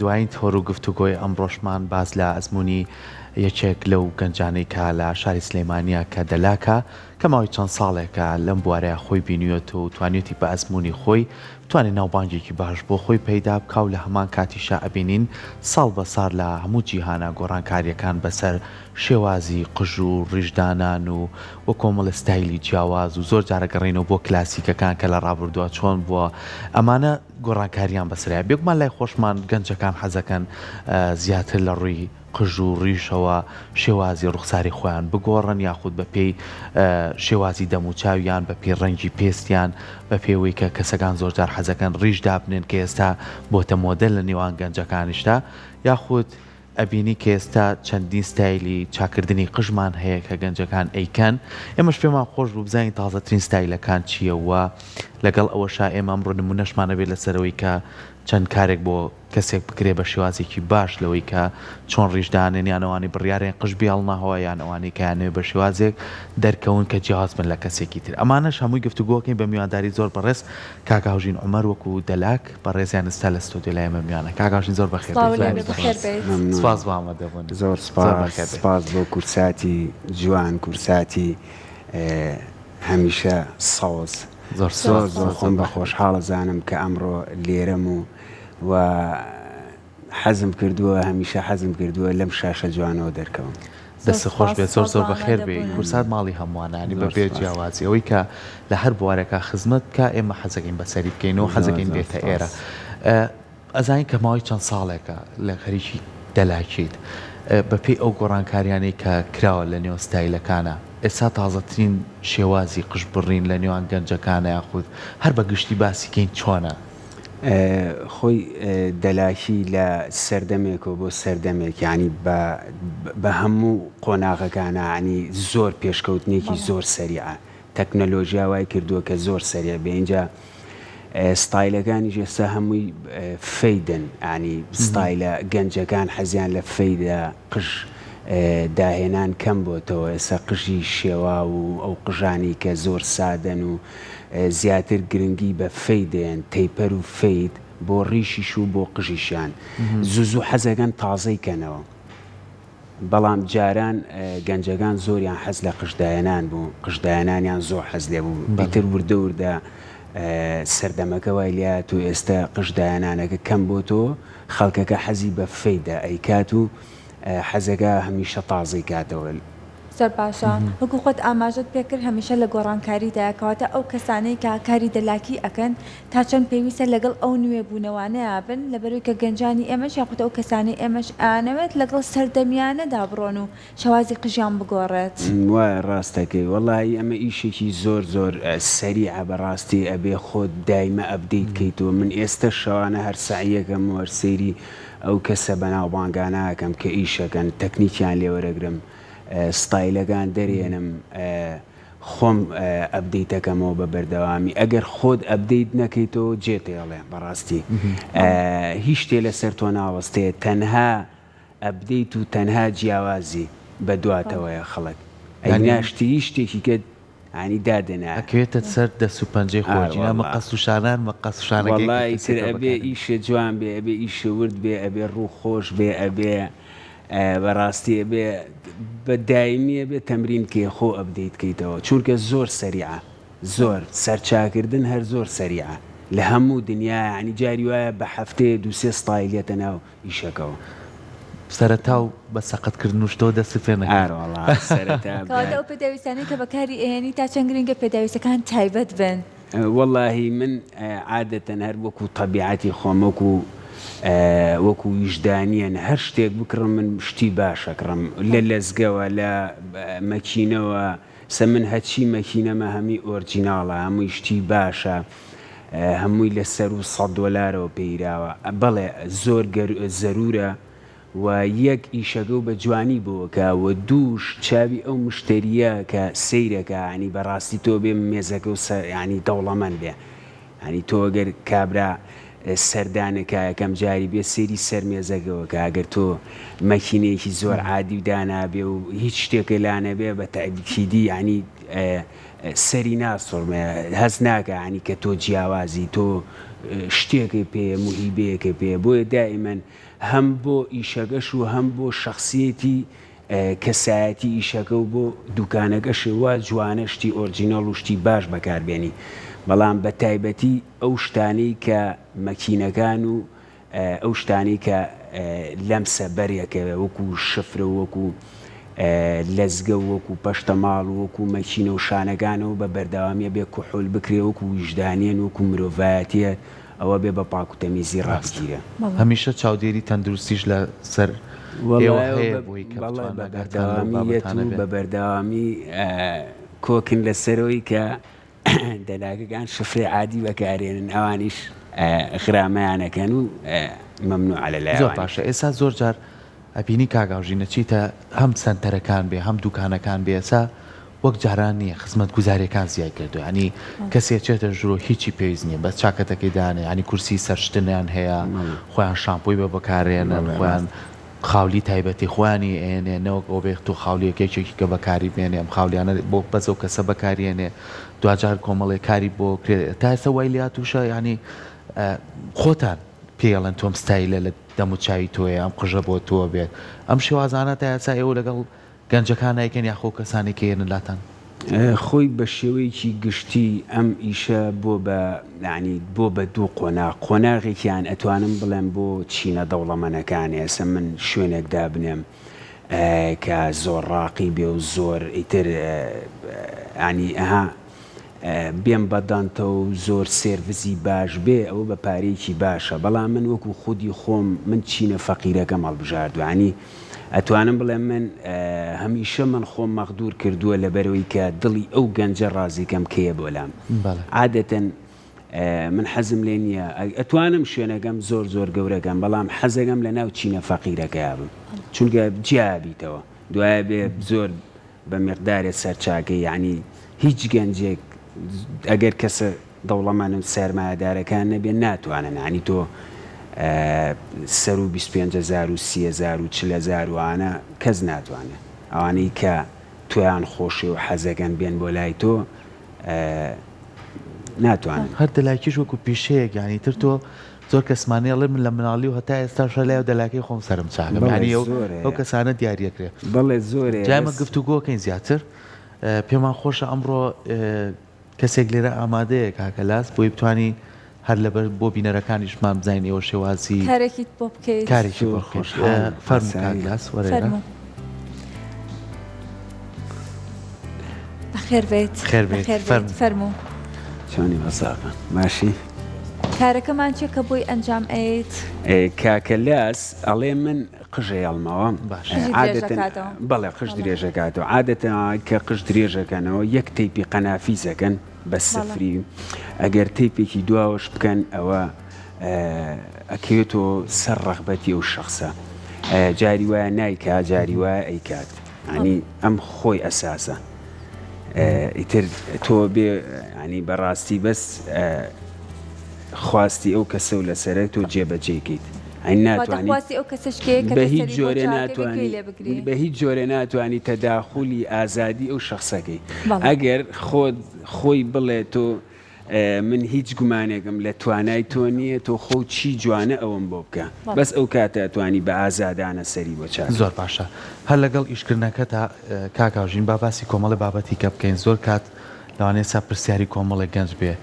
دوایین تۆڕ و گفتوگۆی ئەمڕۆژمان باز لە ئەزمموی یەکێک لەو گەنجانەی کە لە شاری سلەیمانیا کە دەلاکە کە ماوەی چەند ساڵێکە لەم بوارەیە خۆی بینیوێت و توانێتی بە ئەزمموی خۆی بتوانێت ناوبانگێکی باش بۆ خۆی پەیدا بکە و لە هەمان کاتیشا ئەبینین ساڵ بە ساڵ لە هەموو جیهانە گۆڕانکاریەکان بەسەر شێوازی قژ و ڕیژدانان و وە کۆمەڵ ستایلی جیاواز و زۆر جارەگەڕێنەوە بۆ کلاسیکەکان کە لە ڕابردووە چۆن بووە ئەمانە گۆڕانکاریان بەسرە بێگومان لای خۆشمان گەنجەکان حەزەکەن زیاتر لە ڕووی قژ و ڕیشەوە شێوازی ڕوخساری خۆیان بگۆڕن یاخود بە پێی شێوازی دەموچاویان بە پێی ڕەنگی پێستیان بە پێوەی کە کەسەکان زۆرجار حەزەکەن ڕیش دابنێن کە ئێستا بۆتە مۆدل لە نێوان گەنجەکانیشتا یاخود ئەبینی کە ئێستا چەندین ستایلی چاکردنی قژمان هەیە کە گەنجەکان ئەیکەن ئێمەش پێمان خۆش بوو بزانین تازەترین ستایلەکان چییەوە لەگەڵ ئەوەشا ئێمە ئەمڕۆ نمونەشمانە بێت لەسەرەوەی کە چەند کارێک بۆ کەسێک بکرێ بە شێوازێکی باش لەوەی کە چۆن ڕیژدانێن یان ئەوانی بڕیارێن قژ بیاڵنەوە یان ئەوانی کەیانێ بە شێوازێک دەرکەون کە جیاواز بن لە کەسێکی تر ئەمانەش هەمووی گفتوگۆکەین بە میوانداری زۆر بەڕێز کاکا هەژین عومەر وەکو دەلاک بەڕێزیان ئستا لە ستۆدیۆ لای ئێمە میوانە کاکا هەژین زۆر بەخێر سپاس بۆ ئامادەبوون زۆر سپاس بۆ کورساتی جوان کورساتی هەمیشە ساوز زۆر خۆم بە خۆشحاڵە زانم کە ئەمڕۆ لێرەم و حەزم کردووە هەمیشە حەزم کردووە لەم شاشە جوانەوە دەرکەوم دەست خۆش بێت زۆر بەخێر بێ کورسات ماڵی هەمووانانی بە بێ جیاوازی ئەوەی کە لە هەر بوارێکە خزمەت کە ئێمە حەزەکەین بەسەری بکەینەوە حەزەکەین بێتە ئێرە ئەزانین کە ماوەی چەند ساڵێکە لە خەریکی دەلاکیت بەپێی ئەو گۆڕانکاریانەی کە کراوە لە نێو ستایلەکانە ئێستا تازەترین شێوازی قژ بڕین لە نێوان گەنجەکانە یاخود هەر بە گشتی باسیکەین چۆنە خۆی دەلاکی لە سەردەمێکەوە بۆ سەردەمێک ینی بە هەموو قۆناغەکانە ینی زۆر پێشکەوتنێکی زۆر سەریعە تەکنەلۆژیا وای کردووە کە زۆر سەریع بێ اینجا ستایلەکانی ئێستا هەمووی فەیدن ینی ستایلە گەنجەکان حەزیان لە فەیدا قژ داهێنان کەم بۆتەوە ئێستا قژی شێوا و ئەو قژانی کە زۆر سادەن و زیاتر گرنگی بە فەیدێن تەیپەر و فەید بۆ ڕیشیش و بۆ قژیشان زوو حەزەکەن تازەیکەنەوە بەڵام جاران گەنجەکان زۆریان حەز لە قژدایەنان بوو قژدایەنانیان زۆر حەز لێ بوو بیتر وردە وردە سەردەمەکە وای لات و ئێستا قژدایەنانەکە کەم بۆ تۆ خەڵکەکە حەزی بە فەیدا ئەیکات و حەزەکە هەمیشە تازەی کاتەوە زۆر باشە وەکو خۆت ئاماژت پێکرد هەمیشە لە گۆڕانکاریدا کەواتە ئەو کەسانەی کە کاری دەلاکی ئەکەن تا چەند پێویستە لەگەڵ ئەو نوێبوونەوانەیە بن لەبەروی کە گەنجانی ئێمەش یاخود ئەو کەسانی ئێمەش ئانەوێت لەگەڵ سەردەمیانەدا بڕۆن و شەوازی قژیان بگۆڕێت وای ڕاستەکەی وەڵی ئەمە ئیشێکی زۆر سەریعە بەڕاستی ئەبێ خۆت دایمە ئەبدەیت کەیتەوە من ئێستا شەوانە هەر سعیەکەم وەرسەیری ئەو کەسە بەناوبانگانەکەم کە ئیشەکەن تەکنیکیان لێوەرەگرم ستایلەکان دەرێنم خۆم ئەبدەیتەکەمەوە بە بەردەوامی ئەگەر خۆت ئەبدەیت نەکەیتەوە جێتێڵێ بەڕاستی هیچ شتێ لەسەر تۆ ناوەستەیە تەنها ئەبدەیت و تەنها جیاوازی بە دواتەوەیە خەڵک ئەیناشتی شتێکی کە ینی دادێنە ئەکەوێتە سەر دەست و پەنجەی خۆجینا مەقەس و شانان مەقەس و شانەکەی تر ئەبێ ئیشە جوان بێ ئەبێ ئیشە ورد بێ ئەبێ ڕوو خۆش بێ ئەبێ بەڕاستی بێ بە دایمیە بێ تەمرین کێ خۆ ئەبدەیت کەیتەوە چونکە زۆر سەریعە زۆر سەرچاکردن هەر زۆر سەریعە لە هەموو دنیا ینی جاری وایە بە هەفتەیە دووسێ ستایلێتە ناو ئیشەکەەوە سەرەتا و بە سەقەتکردن و شتۆ دەست پێ نەکەواتە ئەو پێداویستانەی کە بەکاری ئێنی تا چەند گرنگە پێداویستەکان تایبەت بن وەڵاهی من عادەتەن هەر وەکو تەبیعەتی خۆم وەکو ویژدانیان هەر شتێک بکڕم من شتی باشەکڕم لە لەزگەوە لە مەکینەوە سە من هەچی مەکینەمە هەمی ئۆرجیناڵە هەمووی شتی باشە هەمووی لەسەر و $100 پێیراوە بەڵێ زۆر زەرورە و یەک ئیشەکە و بە جوانی بۆکە و دووش چاوی ئەو مشتریە کە سەیرەکە ینی بەڕاستی تۆ بێ مێزەکە و ینی دەوڵەمەند بێ ینی تۆ ئەگەر کابرا سەردانەکە یەکەم جاری بێ سێری سەر مێزەکەەوە کە ئەگەر تۆ مەکینەیەکی زۆر عادی و دانابێ و هیچ شتێکە لانەبێ بە تایبیدی ینی سەری ناسۆڕمێ هەز ناکە ینی کە تۆ جیاوازی تۆ شتێکی پێ موهیبەیەکە پێ بۆیە دائیمەن هەم بۆ ئیشەکەش و هەم بۆ شخصیەتی کەسایەتی ئیشەکە و بۆ دوکانەکەش وە جوانە شتی ئۆرجینەڵ و شتی باش بەکاربێنی بەڵام بە تایبەتی ئەو شتانەی کە مەکینەکان و ئەو شتانی کە لەمسە بەرێکەوە وەکو شفرە وەکو لەزگە وەکو پەشتەماڵ وەکو مەکینە و شانەکانەوە بە بەردەوامیە بێ کوحول بکرێ وەکو ویژدانیان وەکو مرۆڤایەتیە ئەوە بێ بە پاک و تەمیزی ڕاستگیرە هەمیشە چاودێری تەندروستیش لە سەر بە بەردەوامی کۆکن لەسەرەوەی کە دەلاگەکان شفرێ عادی بەکارێنن ئەوانیش خرامیانەکەن و مەمنوع على لایەوانی. زۆر باشە. ئێستا زۆر جار ئەبینی کاگاوژی نەچیتە هەم سنتەرەکان بێ هەم دوکانەکان بێ ئێستا وەک جاران نییە خزمەت گوزاریەکان زیاد کردو ینی کەسێک چێتە ژوورۆ هیچی پێویست نییە بەس چاکەتەکەی دانێ ینی کورسی سەرشتنیان هەیە خۆیان شامپۆی بە بەکارێنن خۆیان خاولی تایبەتی خوانی ئێنێنەوە ئەو بێت و خاولیەکەیکی کە بەکاری بێنێ ئەم خاولیانە بۆ بەزە و کەسە بەکارێنێ دوجار کۆمەڵی کاری بۆ کرێت تا ئێستا وای لیا تووشە ینی خۆتان پێڵەن تۆم ستایلە لە دەم و چاوی تۆیە ئەم قژە بۆ تۆ بێت ئەم شێوازانە تا ئێستا ئێوە لەگەڵ گەنجەکان نایکەن یاخۆ کەسانی کێنن لاتان خۆی بە شێوەیەکی گشتی ئەم ئیشە بۆ بە ینی بۆ بە دوو قۆناغێکیان ئەتوانم بڵێم بۆ چینە دەوڵەمەنەکان ئێستا من شوێنێکدا بنێم کە زۆر ڕاقی بێ و زۆر ئیتر ینی ئەها بێم بەدانتە و زۆر سێرڤزی باش بێ ئەوە بە پارەیەکی باشە بەڵام من وەکو خودی خۆم من چینە فەقیرەکەم هەڵبژاردووە ینی ئەتوانم بڵێم من هەمیشە من خۆم مەغدور کردووە لەبەرەوەی کە دڵی ئەو گەنجە ڕازیکەم کێیە بۆلام عادەتەن من حەزم لێ نییە ئەتوانم شوێنەکەم زۆر گەورەکەم بەڵام حەزەکەم لە ناو چینە فەقیرەکەیا بم چونکە جیابیتەوە دوایە بێ زۆر بە مقدارێ سەرچاکەی یعنی هیچ گەنجێک ئەگەر کەسە دەوڵەمەند سەرمایەدارەکان نەبێ ناتوانن ینی تۆ سەر و 25,000 و 30,000 و 40,000 وانە کەس ناتوانێت ئەوانەی کە تویان خۆشی و حەزەکەن بێن بۆ لای تۆ ناتوانن هەر دەلاکیش وەکو پیشەیەک ینی تر تۆ زۆر کەسمانێڵێ من لە مناڵی و هەتا ئێستاشە لای و دەلاکەی خۆم سرم چاکەم ینی ئەو کەسانە دیارەکرێ بەڵێ زۆرێ جامە گفتوگۆکەین زیاتر پێمان خۆشە ئەمڕۆ کەسێک لێرە ئامادەیە کاکە لاس بۆی بتوانی هەر لەبەر بۆ بینەرەکانیشمان بزانین ئێوە شێوازی کارێکیت بۆ بکەیت کارێکی بۆ خۆش فەرموو کاک لاس وەرێرە بەخێر بێت فەرموو چۆنی بەساقە ماشی کارەکەمان چێ کە بۆی ئەنجام ئەیت کاکە لاس ئەڵێ من قژە هەڵمەوە بەڵێ قژ درێژەکاتەوە عادەتەن کە قژ درێژەکەنەوە یەک تەیپی قەنافیزەکەن بە سفری ئەگەر تەیپێکی دواوەش بکەن ئەوە ئەکەوێتەوە سەر ڕەغبەتی ئەو شەخصە جاری وایە نایکا جاری وایە ئەیکات ینی ئەم خۆی ئەساسە ئیتر تۆ بێ ینی بەڕاستی بەس خواستی ئەو کەسە و لەسەرە تۆ جێبەجێکیت بە هیچ جۆرە ناتوانانی تەداخلی ئازادی ئەو شخصەکەی ئەگەر خۆی بڵێ تۆ من هیچ گومانێکم لە توانای تۆ نییە تۆ خۆ چی جوانە ئەوم بۆ بکە بەس ئەو کاتە توانی بە ئازادانە سەری بۆ چاک زۆر باشە هەر لەگەڵ ئیشکردنەکە تا کاکاژین با باسی کۆمەڵی بابەتی کە بکەین زۆر کات لەوانەیە سا پرسیاری کۆمەڵی گەنج بێ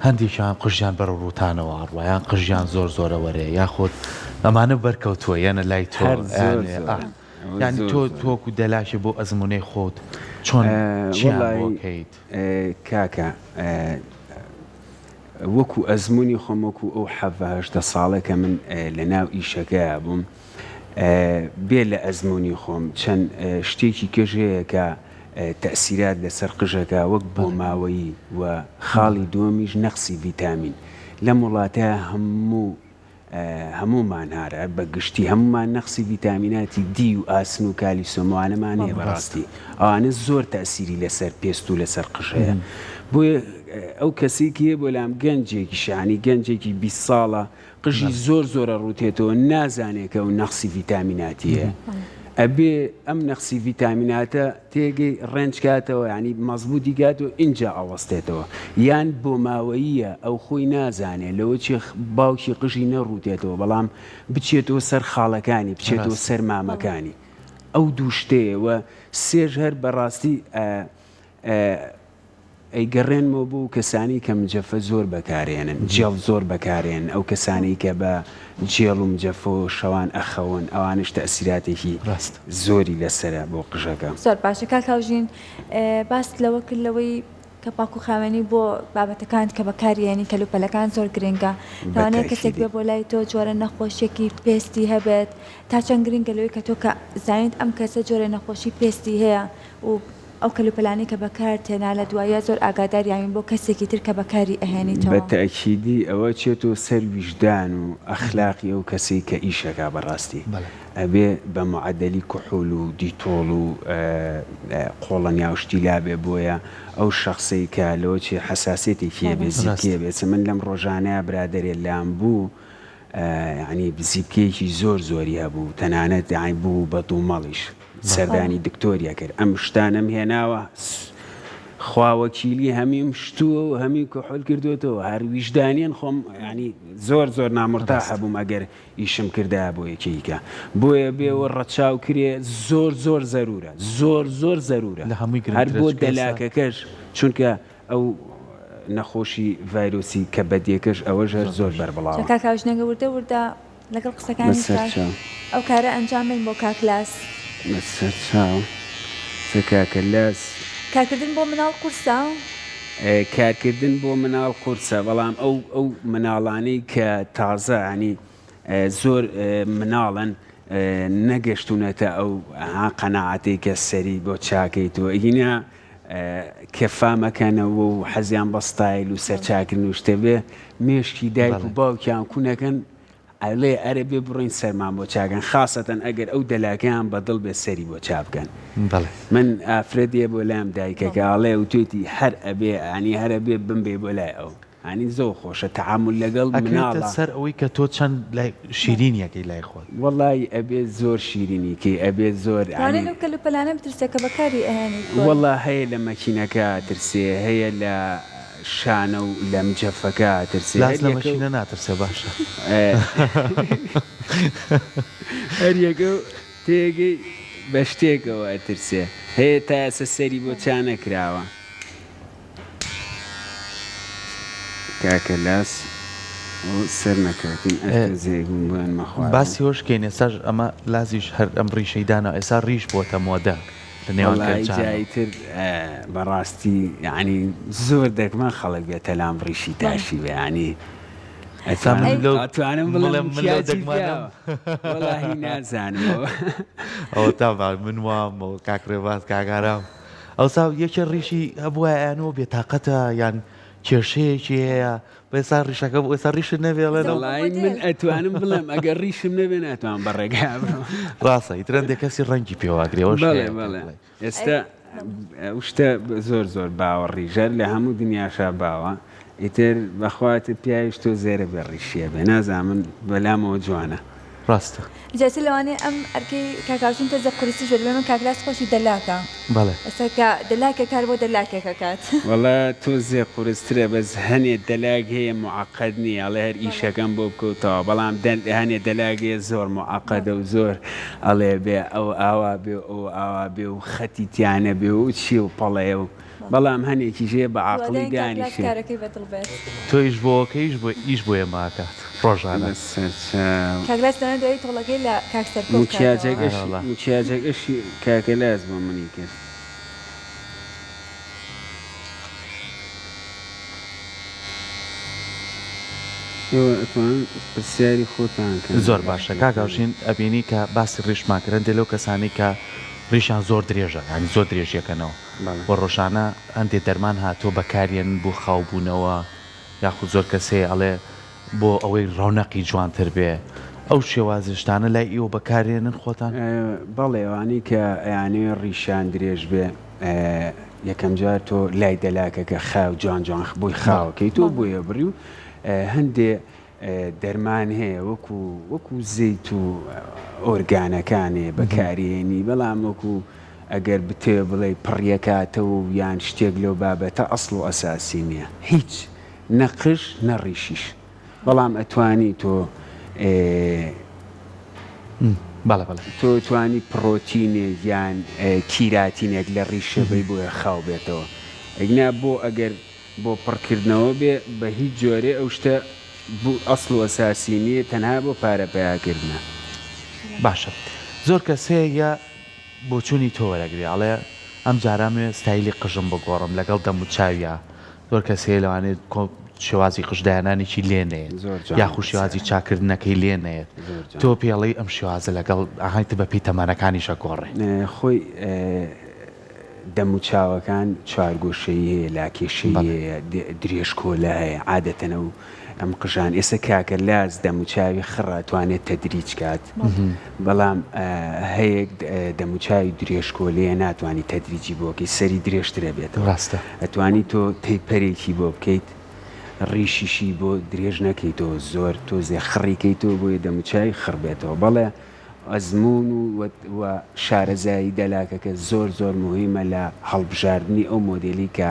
هەندێکیان قژیان بەرە ڕووتانەوە ڕوایان قژیان زۆرە وەرێ یاخۆت ئەمانە بەرکەوتووە یانە لای تۆ یانی تۆ تۆکو دەلاشی بۆ ئەزمونەی خۆت چۆن چیکەیت کاکە وەکو ئەزمموی خۆمەکو ئەو حەڤهشدە ساڵێکە من لە ناو ئیشەکەیا بووم بێ لە ئەزمموی خۆم چەند شتێکی کێژەیە کە تەسیرات لەسەر قژەکە وەک بۆ ماوەیی و خاڵی دووەمیش نەخسی ڤیتامین لەم وڵاتە هەمومان هارە بە گشتی هەمومان نەخسی ڤیتامیناتی دی و ئاسن و کالیسۆموانەمان هەیە بەڕاستی ئەوانە زۆر تەسیری لەسەر پێست و لەسەر قژەیە بۆیە ئەو کەسێکیە بۆ لام گەنجێکی شانی گەنجێکی 20 ساڵە قژی زۆرە ڕوتێتەوە نازانێکە و نەخسی ڤیتامیناتیە ئەبێ ئەم نەخسی ڤیتامیناتە تێگەی ڕێنج کاتەوە ینی مەزبوطی کاتەوە اینجا ئەوەستێتەوە یان بۆ ماوەییە ئەو خۆی نازانێت لەوە چی باوکی قژی نەڕوتێتەوە بەڵام بچێتەوە سەر خاڵەکانی بچێتەوە سەر مامەکانی ئەو دوو شتەیەوە سێژ هەر بەڕاستی ئەیگەڕێنمەوە بۆ کەسانی کە مجەفە زۆر بەکارێنن جێڵ زۆر بەکارێن ئەو کەسانی کە بە جێڵ و مجەفە و شەوان ئەخەون ئەوانش تەئسیراتێکی زۆری لەسرە بۆ قژەکە زۆر باشە کاکاوژین باس لەوە کردلەوەی کە پاک و خاوێنی بۆ بابەتەکان کە بەکارێنی کەلوپەلەکان زۆر گرنگە لەوانەیە کەسێک بێ بۆ لای تۆ جۆرە نەخۆشیێکی پێستی هەبێت تا چەند گرنگە لەوەی کە تۆ کە زانیت ئەم کەسە جۆرە نەخۆشی پێستی هەیە و ئەو کەلوپەلانی کە بەکار تێنا لە دوایە زۆر ئاگاداریاوین بۆ کەسێکی تر کە بەکاری ئەهێنیتەوە بە تەئکیدی ئەوە چێتەوە سەر ویژدان و ئەخلاقی ئەو کەسی کە ئیشەکە بەڕاستی ئەبێ بە معدەلی کوحول و دیتۆڵ و قۆڵە نیاوشتی لابێ بۆیە ئەو شخصی کە لەوە چێ حساسێتێکی هەبێ زیبکێ بێت من لەم ڕۆژانەیە برادەرێ لام بوو ینی بزیبکەیەکی زۆر زۆری هەبوو تەنانەت یانی بوو بە دوومەڵیش سەردانی دکتۆریە کرد ئەم شتانم هێناوە خواوەکیلی هەمیم شتووە و هەمی کۆحۆل کردوێتەوە هەر ویژدانیان خۆم ینی زۆر زۆر نامڕتا هەبووم ئەگەر ئیشم کردایە بۆ یەکەیکە بۆیە بێەوە ڕەچاو کرێ زۆر زۆر زەرورە زۆر زۆر زەرورە هەر بۆ دەلاکەکەش چونکە ئەو نەخۆشی ڤایرۆسی کە بەدیەکەش ئەوەش هەر زۆر بەربڵاوە کاکاوژنەگە وردە وردە لەگەڵ قسەکانی ئەو کارە ئەنجامین بۆ کاکلاس بەسەر چاو کاکە لاس کارکردن بۆ مناڵ قورسە کارکردن بۆ مناڵ قورسە بەڵام ئەو مناڵانەی کە تازە ینی زۆر مناڵن نەگەشتونەتە ئەو قەناعەتێک کە سەری بۆ چاکەیتەوە ئینە کەفامەکەنەوە و حەزیان بە ستایل و سەرچاکردن و شتە بێ مێشکی دایک و باوکیان کوونەکەن ئەلێ ئەرە بێ بڕۆین سەرمان بۆ چاکەن خاستەن ئەگەر ئەو دەلاکەیان بەدڵ بێ سەری بۆ چاپکەن من ئافرەتێ بۆ لام دایکەکە ئاڵێ و توێتی هەر ئەبێ ئەنی هەرە بێ بمبێ بۆ لای ئەو ئەنی زۆر خۆشە تەعامل لەگەڵ مناڵە سەر ئەوەی کە تۆ چەند شیرینیەکەی لای خۆت وەڵی ئەبێ زۆر شیرینیکەی ئەبێ زۆر کەلوپەلانە بترسێکە بەکاری ئەهێنی وەڵا هەیە لە مەکینەکە ترسێ هەیە لە شانە و لە مجەفەکە ترسێ لە مەشینە ناترسێ باشە هەریەکە تێگەی بە شتێکەوە ئەترسێ هەیە تا ئەسە سەری بۆ چا نەکراوە کاکە لاس سەر نەکەوتین زێگون بۆیان مەخوا باسی هۆشکەین ئێساش ئەمە لازیش هەر ئەم ڕیشەیدانە ئێستا ڕیش بۆتە مۆدە لە نێوانجایتر بەڕاستی ینی زۆر دەکمان خەڵک بێتە لام ڕیشی تاشی بەیانی ئەتوانم بڵێم وەڵاهی نازانم ئەوە تا من وامەوە کاکڕێباز کاگارام ئەوسا یەکێ ڕیشی هەبووە یانەوە بێتاقەتە یان کێشەیەکی هەیە بەێسا ڕیشەکە بۆ ئێستا ڕیشت نەبێڵێ دەڵی من ئەتوانم بڵێم ئەگەر ڕیشم نەبێ ناتوان بەڕێگا ڕاستە ئیترەندێک کەسی ڕەنگی پێواگرێەوە ئێستا شتە زۆر زۆر باوەڕی ژەر لە هەموو دنیاشا باوە ئیتر بەخواتە پیاویش تۆ زێرە بێ ڕیشیە بێ نازانم من بەلامەوە جوانە ڕاستە جاسی لەوانەیە ئەم ئەرکەی کاکاوچین تە زەقورسی ژێ من کاکلاس خۆشی دەلاکە بەڵێ ئەستا دەلاکە کار بۆ دەلاکێکە کات وەڵا تۆ زێ قورسترە بەس هەنێ دەلاک هەیە معقد نییە ئەڵێ هەر ئیشەکەم بۆ بکەوتەوە بەڵام هەنێ دەلاگەیە زۆر معقدە و زۆر ئەڵێ بێ ئەو ئاوا بێ ئەو ئاوا بێ و خەتی تیانە بێ و چی و پەڵەیە و بەڵام هەنێکی ژێ بە عاقڵی دانیشێ تۆیش بۆکەیش بۆ ئیش بۆیە ماکات ڕۆژانە کاکلاس دەنە دوای تۆڵەکەی لە کاکسەر مکیاجەکەشی کاکە لاس بۆ منی کرد پرسیاری خۆتان زۆر باشە کاکاوشین ئەبینی کە باسی ڕیشماکردن دێ لەو کەسانی کە ڕیشان زۆر درێژە ینی زۆر درێژیەکەنەوە بۆ ڕۆژانە هەندێ دەرمان هاتۆ بەکارێن بۆ خاوبوونەوە یاخود زۆر کەسێ ئەڵێ بۆ ئەوەی ڕاونەقی جوانتر بێ ئەو شێوازشتانە لای ئێوە بەکارێنن خۆتان بەڵێوانی کە یانێ ڕیشان درێژ بێ یەکەم جار تۆ لای دەلاکەکە خاو جوان جوان بۆی خاوەکەی تۆ بۆیە بڕی و هەندێ دەرمان هەیە وەکو زەیت و ئۆرگانەکانێ بەکارێنی بەڵام وەکو ئەگەر بتێ بڵێ پڕیەکاتەوە و یان شتێک لەو بابەتە ئەسڵ و ئەساسی نییە هیچ نەقش نەڕیشیش بەڵام ئەتوانی تۆ تۆ توانی پرۆتینێک یان کیراتینێک لە ڕیشەبەی بۆیە خاو بێتەوە ئەگنا بۆ ئەگەر بۆ پڕکردنەوە بێ بە هیچ جۆرێ ئەو شتە ئەسڵ و ئەساسی نییە تەنها بۆ پارە پیاکردنە باشە زۆر کەسەیە بۆ چوونی تۆ وەرەگری ئەڵێ ئەم جارامێ ستایلی قژم بگۆڕم لەگەڵ دەم و چاویە زۆر کەسەیە لەوانێت شێوازی قژدایانانێکی لێنێت یاخو شێوازی چاکردنەکەی لێنێت تۆ پێڵی ئەم شێوازە لەگەڵ ئاهایتە بە پێی تەمانەکانیشە گۆڕێ خۆی دەم و چاوەکان چوارگۆشەی هەیە لاکێشەی هەیە درێژ کۆلا هەیە عادەتەنە و ئەم قژان ئێستا کاکە لاز دەم و چاوی خڕاتوانێت تەدریج کات بەڵام هەیەک دەم و چاوی درێژ کۆلەیە ناتوانانی تەدریجی بۆکەی سەری درێژترە بێتەوە ڕاستە ئەتوانی تۆ تێپەرێکی بۆ بکەیت ڕیشیشی بۆ درێژ نەکەیتەوە زۆر تۆزێ خڕیکەیتەوە بۆیە دەم و چاوی خڕ بێتەوە بەڵێ ئەزمون و شارەزایی دەلاکەکە زۆر زۆر مهمە لە هەڵبژاردننی ئەو مۆدلی کە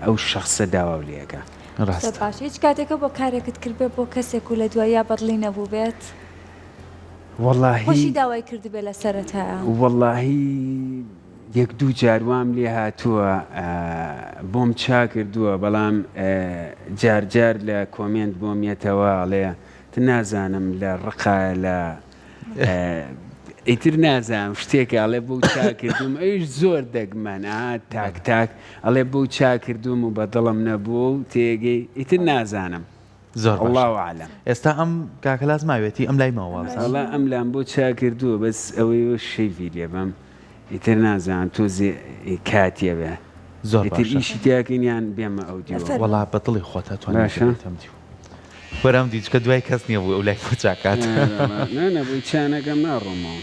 ئەو شخصە داوا لەکە ڕاست باش هیچ کاتێکە بۆ کارێکت کرد بێ بۆ کەسێک و لە دوایە بەدڵی نەبوو بێت خۆشی داوای کردی بێ لە سەرەتایە وەڵاهی یەک دوو جاروام لێ هاتووە بۆم چا کردووە بەڵام جارجار لە کۆمنت بۆم یەتەوە ئەڵێ نازانم لە ڕقا لە ئیتر نازانم شتێکە ئەڵێ بۆ چا کردوم ئەوش زۆر دەگمەن تاک تاک ئەڵێ بۆ چا کردوم و بە دڵم نەبووە و تێگەی ئیتر نازانم زۆر الله عالم ئێستا ئەم کاکەلاس ماوێتی ئەم لای ماوەڵە ئەم لام بۆ چا کردووە بەس ئەوەی شەیوی لێ بەم ئیتر نازانم تۆ کاتیە بێ زۆر ئیشی تیاکەینیان بێمە ئەو دیوە وەڵا بەدڵی خۆت توانێتم دیو وەرام دیچکە دوای کەس نییە بوو ئەو لای خۆچاکات نەبووی چانەکەم ناڕۆمەوە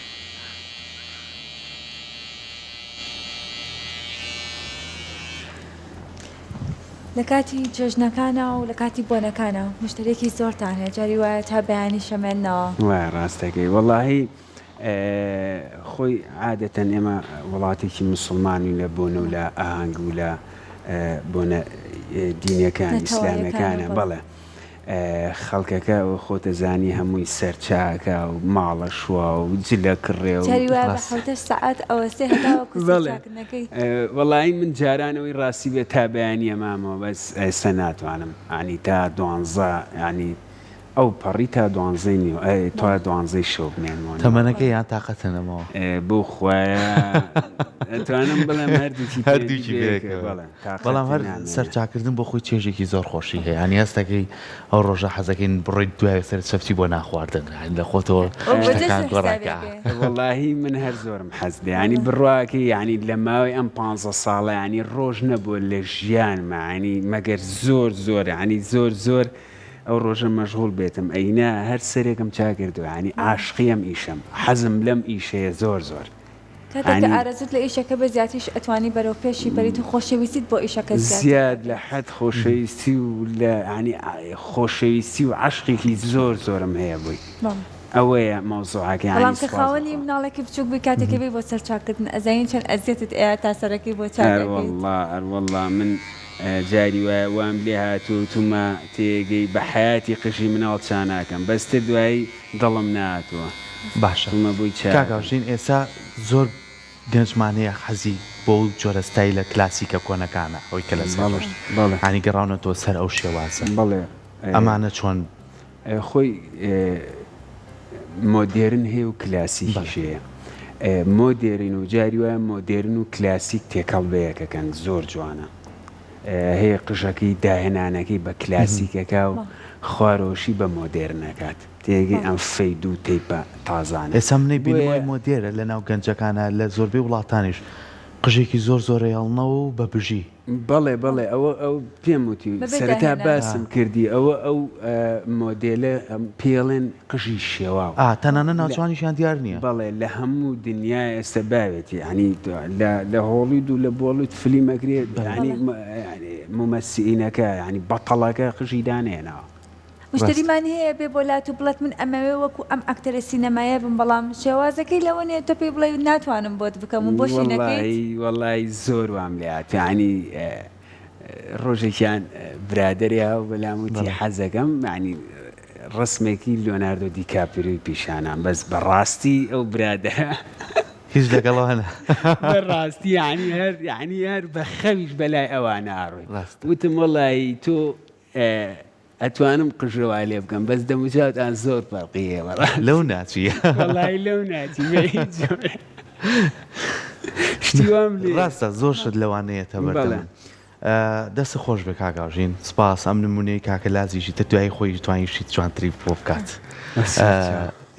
لە کاتی جێژنەکانە و لە کاتی بۆنەکانە مشتێکی زۆرتان هەیە جاری وایە تا بەیانی شەمێنەوە وای ڕاستەکەی وەڵاهی خۆی عادەتەن ئێمە وڵاتێکی مسلمانی لە بۆنە و لە ئاهەنگ و لە بۆنە دینیەکان ئیسلامەکانە بەڵێ خەڵکەکە و خۆتە زانی هەمووی سەرچاکە و ماڵە شووە و جلە کڕێ و سعات ئەوەستێ وەڵی من جارانەوەی ڕاستی بێت تا بەیانیە مامەوە بەس ئێستا ناتوانم ینی تا دوانزە ینی ئەو پەڕی تا دوانزەی نیو تا دوانزەی شەو بمێنەوە تەمەنەکە یان تااقەتە نەمەوە بۆ خوایە ئەتوانم بڵێم هەردووکی بەڵام هەر سەرچاکردن بۆ خۆی چێژێکی زۆر خۆشی هەیە ئەنی هەستەکەی ئەو ڕۆژە حەزەکەین بڕیت دوای سەر سەفتی بۆ ناخواردن لە خۆتەوە شتەکان گۆڕاکە وەڵاهی من هەر زۆرم حەز دێ ینی بڕواکە ینی لە ماوەی ئەم 15 ساڵە ینی ڕۆژ نەبووە لە ژیانمە ینی مەگەر زۆر زۆر ینی زۆر زۆر ئەو ڕۆژە مەشغوڵ بێتم ئەینا هەر سەرێکم چا کردو ینی عاشقیم ئیشم حەزم لەم ئیشەیە زۆر زۆر کاتێککە ئارەزت لە ئیشەکە بە زیاتیش ئەتوانی بەرەو پێشی بەریت و خۆشەویستیت بۆ ئیشەکە زیاد لە حەد خۆشەویستی و لە ینی خۆشەویستی و عاشقێکی زۆر زۆرم هەیە بووی ئەوەیە مەوزوعەکە بەڵام کە خاوەنی مناڵێکی بچووک بووی کاتێکی بێ بۆ سەرچاکردن ئەزانین چەند ئەزیێتت ئەیە تا سەرەکەی بۆ چاوەڵڵا من جاری وایە وام لێ هاتووتمە تێگەی بە حیاتی قژی مناڵ چاناکەم بەستر دوایی دڵم نهاتووە باشەمە بووی کاگاژین ئێستا زۆر گەنجمانەیە حەزی بۆ جۆرەستایی لە کلاسیکە کۆنەکانە ئەوی کە لە ینی گەڕاونەوە سەر ئەو شێوازە بڵێ ئەمانە چۆن خۆی مۆدێرن هەیە و کلاسیکیشەیە مۆدێرین و جاری وایە مۆدێرن و کلاسیک تێکەڵ بەیەکەکەن زۆر جوانە هەیە قژەکەی داهێنانەکەی بە کلاسیکەکە و خوارۆشی بە مۆدێرنەکات تێگەی ئەم فەید و تێیپە تازانە ئێستا منەی بینەوەی مۆدێرە لە ناو گەنجەکانە لە زۆربەی وڵاتانیش قژێکی زۆر زۆرەیاڵنەوە و بە بژی بەڵێ بەڵێ ئەو پێم وتی سەرەتا باسم کردی ئەو مۆدێلە پێڵێن قژی شێوا تەنانە ناوچوانیشیان دیار نییە بەڵێ لە هەموو دنیای ئێستا باوێتی ینی لە هۆڵید و لە بۆڵیت فلیمەگرێت ینی ممەسیینەکە ینی بەتەڵەکە قژی دانێنەوە مشتریمان هەیە بێ بۆلات و بڵێت من ئەمەوێ وەکو ئەم ئەکتەرە سینەمایە بم بەڵام شێوازەکەی لەوە نیە تۆ پێی بڵێ ناتوانم بۆت بکەم و بۆ شینەکەیت وەڵی زۆر وام لات ینی ڕۆژێکیان برادریە و بەلاموتی حەزەکەم ینی ڕسمێکی لیۆناردۆ دیکاپریۆی پیشانان بەس بەڕاستی ئەو برادرە هیچ لەگەڵەوەنە بەڕاستی ینی هەر بە خەویش بەلای ئەوان ناڕۆی وتم وەڵی تۆ ئەتوانم قژەوە لێ بکەم بەس دەموچاتان زۆر فەرقیە لەو ناچیە وەڵی لەو ناچی شتیوام لێ ڕاستە زۆر شت لەوانەیە تەبەردەڵێن دەست خۆش بە کاگاژین سپاس ئەم نمونەی کاکە لازیشی تە دوای خۆی توانیشی جوانتری بۆ بکات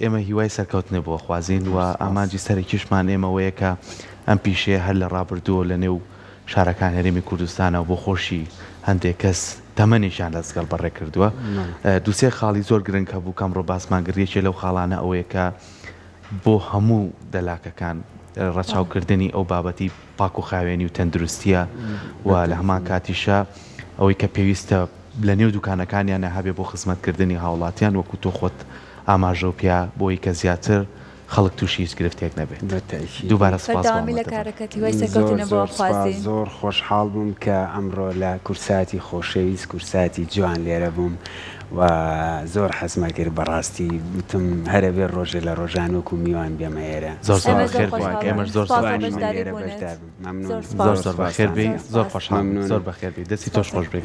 ئێمە هیوای سەرکەوتنە بۆ خوازین و ئامانجی سەرێکیشمان ئێمەوەیە کە ئەم پیشەیە هەر لە ڕابردووە لە نێو شارەکان هەرێمی کوردستانەوە بۆ خۆشی هەندێک کەس تەمەنیشان لەگەڵ بەڕێ کردووە دووسێ خاڵی زۆر گرنگ هەبوو کەمڕۆ باسمانگریەکێ لەو خاڵانە ئەوەیە کە بۆ هەموو دەلاکەکان ڕەچاوکردنی ئەو بابەتی پاک و خاوێنی و تەندروستیە و لە هەمان کاتیشە ئەوەی کە پێویستە لە نێو دوکانەکانیانە هەبێ بۆ خزمەتکردنی هاوڵاتیان وەکو تۆ خۆت ئاماژە و پیا بۆی کە زیاتر خەڵک تووشی هیچ گرفتێک نەبێت دووبارە سپاس لە کارەکەتی وای سەرکەوتنە بۆ خوازین زۆر خۆشحاڵ بووم کە ئەمڕۆ لە کورساتی خۆشەویست کورساتی جوان لێرە بووم و زۆر حەزمە کرد بەڕاستی وتم هەرە بێ ڕۆژێ لە ڕۆژان وەکو میوان بێمە ئێرە زۆر ئێمەش زۆر زۆر بەخێربی زۆر خۆشحاڵ زۆر بەخێربی دەستی تۆش خۆش بێ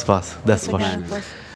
سپاس دەست خۆش.